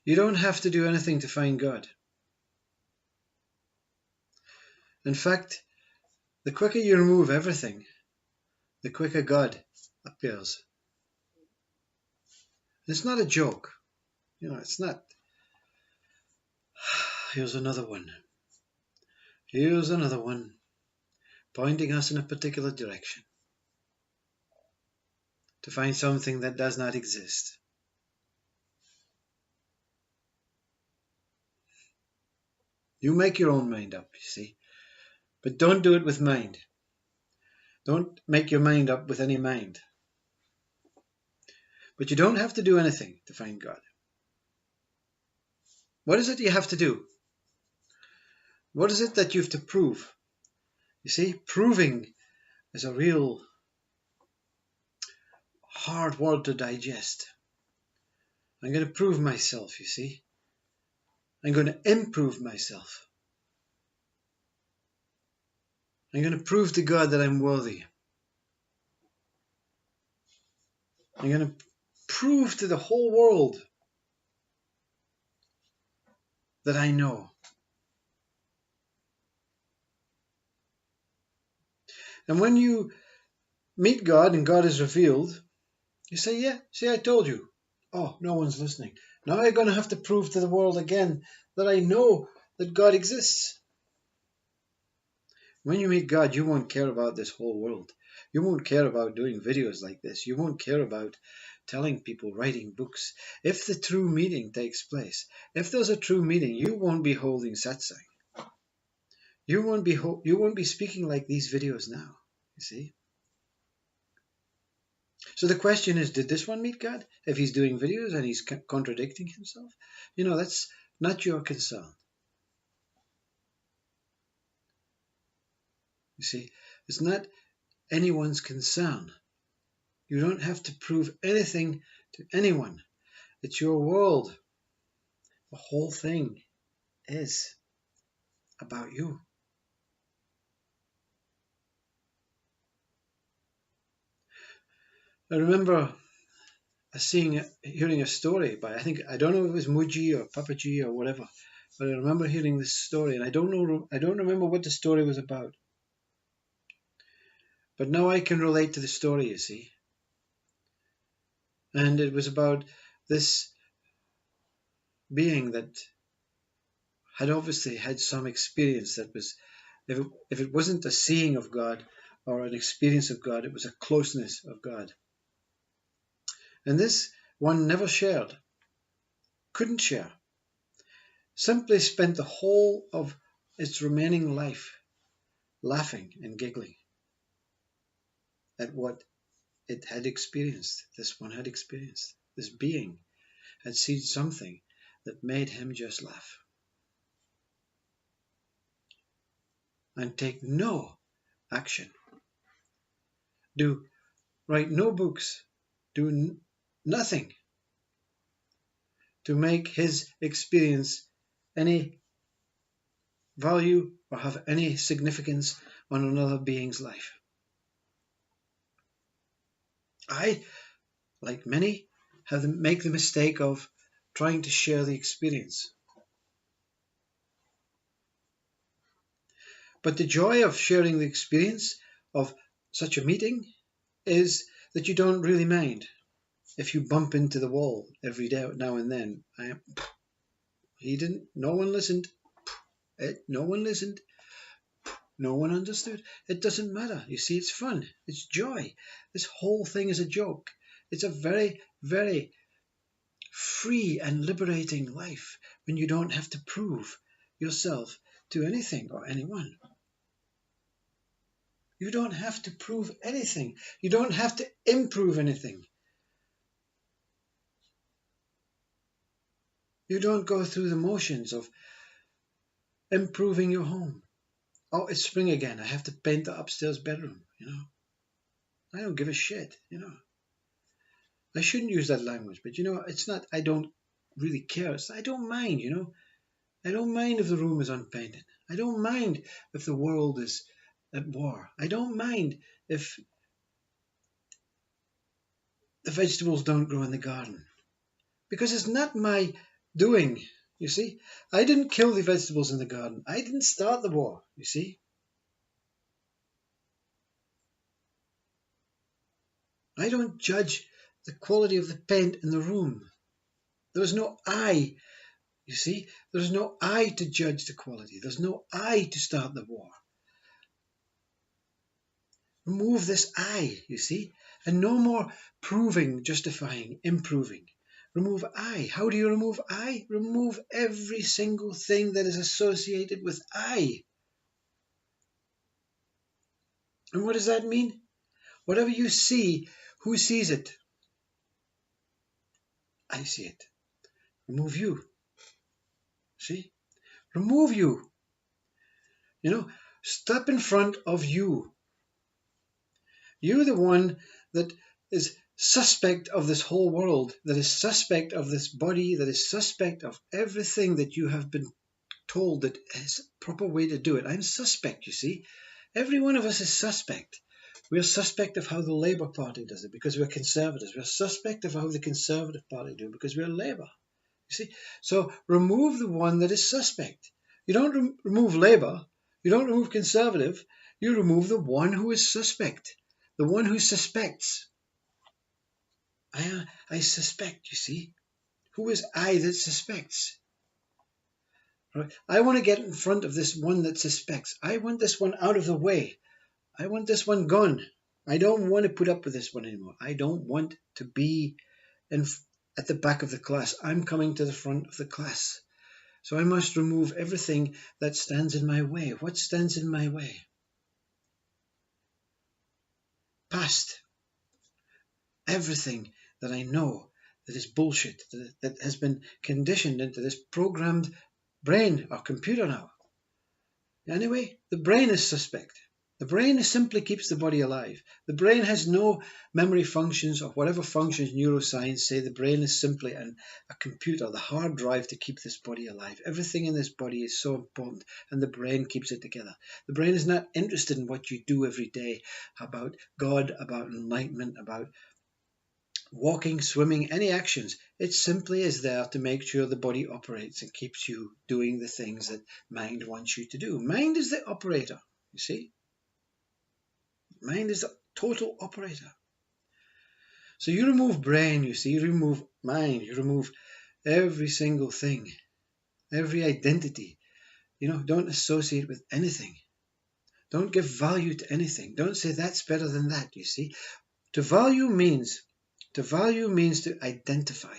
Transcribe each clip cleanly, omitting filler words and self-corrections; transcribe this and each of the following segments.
You don't have to do anything to find God. In fact, the quicker you remove everything, the quicker God appears. It's not a joke. It's not. Here's another one. Here's another one, pointing us in a particular direction to find something that does not exist. You make your own mind up, you see, but don't do it with mind. Don't make your mind up with any mind. But you don't have to do anything to find God. What is it you have to do? What is it that you have to prove? You see, proving is a real hard word to digest. I'm going to prove myself, you see. I'm going to improve myself. I'm going to prove to God that I'm worthy. I'm going to prove to the whole world that I know. And when you meet God and God is revealed, you say, yeah, see, I told you. Oh, no one's listening. Now I'm going to have to prove to the world again that I know that God exists. When you meet God, you won't care about this whole world. You won't care about doing videos like this. You won't care about telling people, writing books. If the true meeting takes place, if there's a true meeting, you won't be holding satsang. You won't be speaking like these videos now, you see. So the question is, did this one meet God? If he's doing videos and he's contradicting himself, that's not your concern. You see, it's not anyone's concern. You don't have to prove anything to anyone. It's your world. The whole thing is about you. I remember hearing a story by, I don't know if it was Muji or Papaji or whatever, but I remember hearing this story, and I don't remember what the story was about. But now I can relate to the story, you see. And it was about this being that had obviously had some experience that was, if it wasn't a seeing of God or an experience of God, it was a closeness of God. And this one never shared, couldn't share, simply spent the whole of its remaining life laughing and giggling at what it had experienced. This one had experienced. This being had seen something that made him just laugh and take no action. Write no books, do nothing to make his experience any value or have any significance on another being's life. I, like many, make the mistake of trying to share the experience. But the joy of sharing the experience of such a meeting is that you don't really mind if you bump into the wall every day, now and then. No one listened. No one listened. No one understood. It doesn't matter. You see, it's fun. It's joy. This whole thing is a joke. It's a very, very free and liberating life when you don't have to prove yourself to anything or anyone. You don't have to prove anything. You don't have to improve anything. You don't go through the motions of improving your home. Oh, it's spring again. I have to paint the upstairs bedroom, I don't give a shit, I shouldn't use that language, but it's not, I don't really care. I don't mind, I don't mind if the room is unpainted. I don't mind if the world is at war. I don't mind if the vegetables don't grow in the garden. Because it's not my doing. You see, I didn't kill the vegetables in the garden. I didn't start the war. You see, I don't judge the quality of the paint in the room. There is no I. You see, there's no I to judge the quality. There's no I to start the war. Remove this I, you see, and no more proving, justifying, improving. Remove I. How do you remove I? Remove every single thing that is associated with I. And what does that mean? Whatever you see, who sees it? I see it. Remove you. See? Remove you. You know, step in front of you. You're the one that is suspect of this whole world, that is suspect of this body, that is suspect of everything that you have been told that is a proper way to do it. I'm suspect, you see. Every one of us is suspect. We're suspect of how the Labour Party does it because we're conservatives. We're suspect of how the Conservative Party do it because we're Labour. You see? So remove the one that is suspect. You don't remove Labour. You don't remove Conservative. You remove the one who is suspect. The one who suspects. I suspect, you see. Who is I that suspects? Right? I want to get in front of this one that suspects. I want this one out of the way. I want this one gone. I don't want to put up with this one anymore. I don't want to be at the back of the class. I'm coming to the front of the class. So I must remove everything that stands in my way. What stands in my way? Past. Everything that I know that is bullshit, that has been conditioned into this programmed brain or computer now. Anyway, the brain is suspect. The brain simply keeps the body alive. The brain has no memory functions or whatever functions neuroscience say. The brain is simply a computer, the hard drive to keep this body alive. Everything in this body is so important, and the brain keeps it together. The brain is not interested in what you do every day, about God, about enlightenment, about walking, swimming, any actions. It simply is there to make sure the body operates and keeps you doing the things that mind wants you to do. Mind is the operator, you see. Mind is the total operator. So you remove brain, you see, you remove mind, you remove every single thing, every identity. You know, don't associate with anything. Don't give value to anything. Don't say that's better than that, you see. To value means to identify.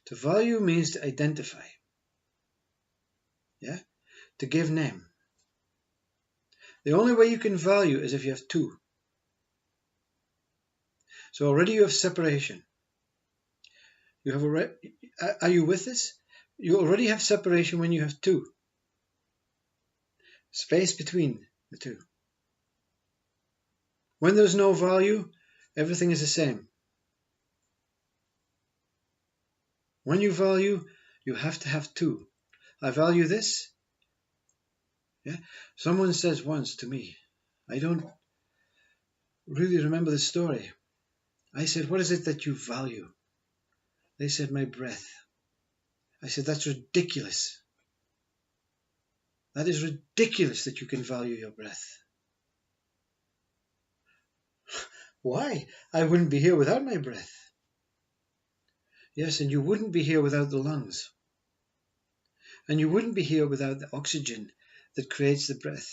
To value means to identify. Yeah? To give name. The only way you can value is if you have two. So already you have separation. You have are you with this? You already have separation when you have two. Space between the two. When there's no value, everything is the same. When you value, you have to have two. I value this. Yeah. Someone says once to me, I don't really remember the story. I said, what is it that you value? They said, my breath. I said, that's ridiculous. That is ridiculous that you can value your breath. Why? I wouldn't be here without my breath. Yes, and you wouldn't be here without the lungs. And you wouldn't be here without the oxygen that creates the breath.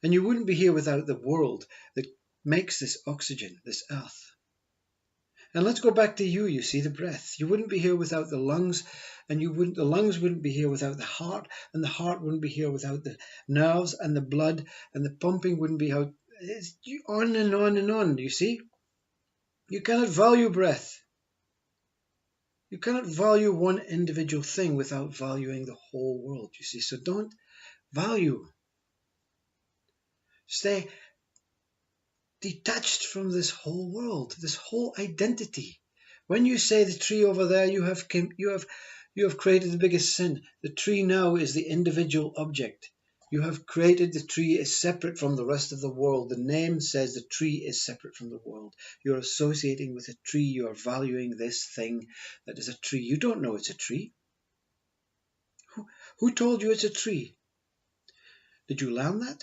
And you wouldn't be here without the world that makes this oxygen, this earth. And let's go back to you see, the breath. You wouldn't be here without the lungs, and the lungs wouldn't be here without the heart, and the heart wouldn't be here without the nerves and the blood, and the pumping wouldn't be out. It's on and on and on, you see? You cannot value breath. You cannot value one individual thing without valuing the whole world, you see? So don't value. Stay detached from this whole world, this whole identity. When you say the tree over there, you have created the biggest sin. The tree now is the individual object. You have created the tree is separate from the rest of the world. The name says the tree is separate from the world. You're associating with a tree. You're valuing this thing that is a tree. You don't know it's a tree. Who told you it's a tree? Did you learn that?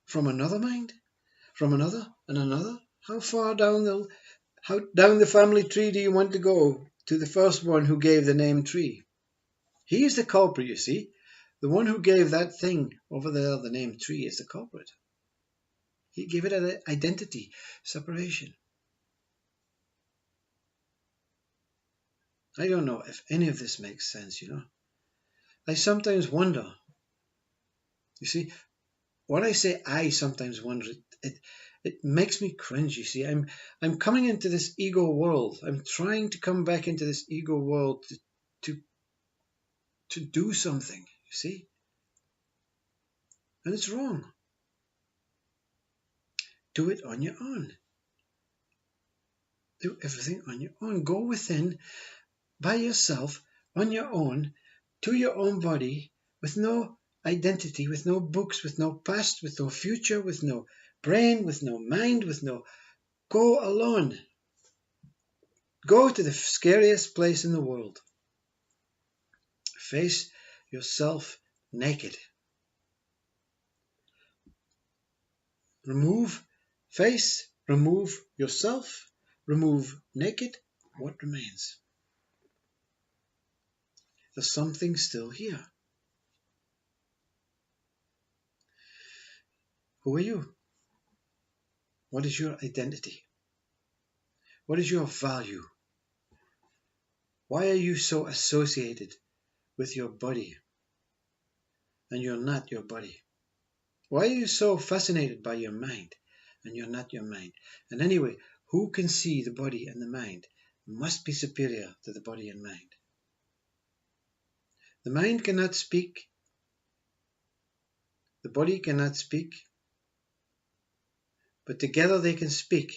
From another mind? From another and another? How far down the family tree do you want to go? To the first one who gave the name tree. He is the culprit, you see. The one who gave that thing over there the name tree is the culprit. He gave it an identity, separation. I don't know if any of this makes sense, I sometimes wonder. You see, when I say I sometimes wonder, it makes me cringe, you see. I'm coming into this ego world. I'm trying to come back into this ego world to do something, you see. And it's wrong. Do it on your own. Do everything on your own. Go within by yourself, on your own, to your own body, with no identity, with no books, with no past, with no future, with no brain, with no mind, with no... Go alone. Go to the scariest place in the world. Face yourself naked. Remove yourself, remove naked. What remains? There's something still here. Who are you? What is your identity? What is your value? Why are you so associated with your body and you're not your body? Why are you so fascinated by your mind and you're not your mind? And anyway, who can see the body and the mind must be superior to the body and mind. The mind cannot speak. The body cannot speak. But together they can speak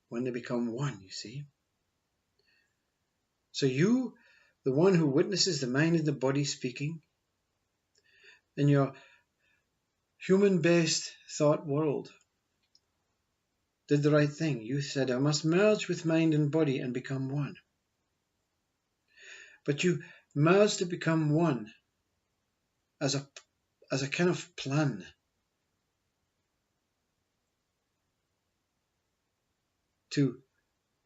when they become one, you see. So you, the one who witnesses the mind and the body speaking, in your human-based thought world, did the right thing. You said, I must merge with mind and body and become one. But you merged to become one as a kind of plan to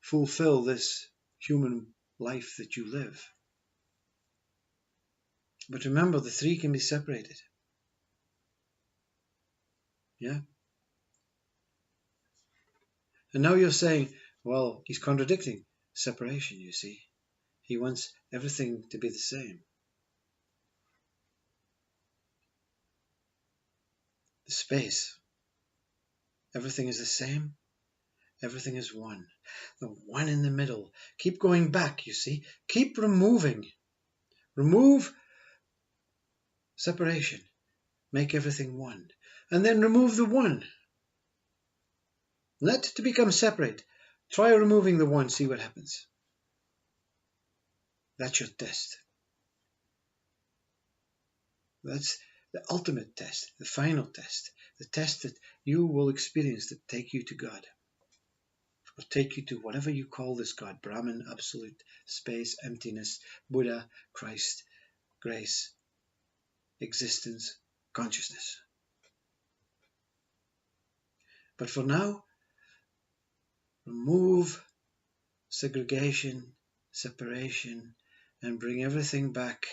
fulfill this human life that you live. But remember, the three can be separated. Yeah? And now you're saying, well, he's contradicting separation, you see. He wants everything to be the same. The space. Everything is the same. Everything is one. The one in the middle. Keep going back, you see. Keep removing. Remove separation. Make everything one. And then remove the one. Not to become separate. Try removing the one, see what happens. That's your test. That's the ultimate test, the final test, the test that you will experience to take you to God. Or take you to whatever you call this God, Brahman, absolute, space, emptiness, Buddha, Christ, grace, existence, consciousness. But for now, remove segregation, separation, and bring everything back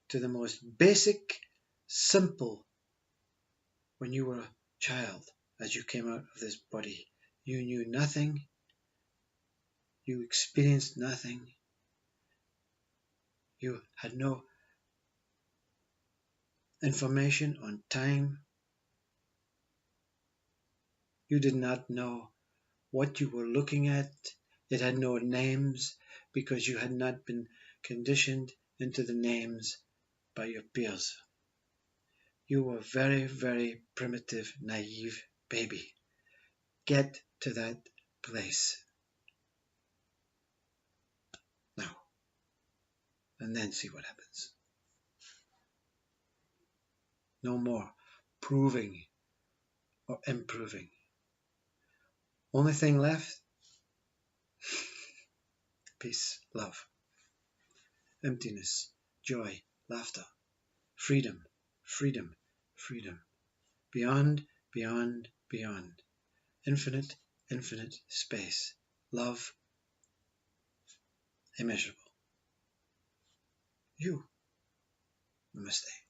to the most basic, simple, when you were a child, as you came out of this body. You knew nothing. You experienced nothing. You had no information on time. You did not know what you were looking at. It had no names because you had not been conditioned into the names by your peers. You were a very, very primitive, naive baby. Get to that place now, and then see what happens. No more proving or improving. Only thing left, peace, love, emptiness, joy, laughter, freedom, freedom, freedom. Beyond, beyond, beyond. Infinite, infinite space. Love, immeasurable. You. Namaste.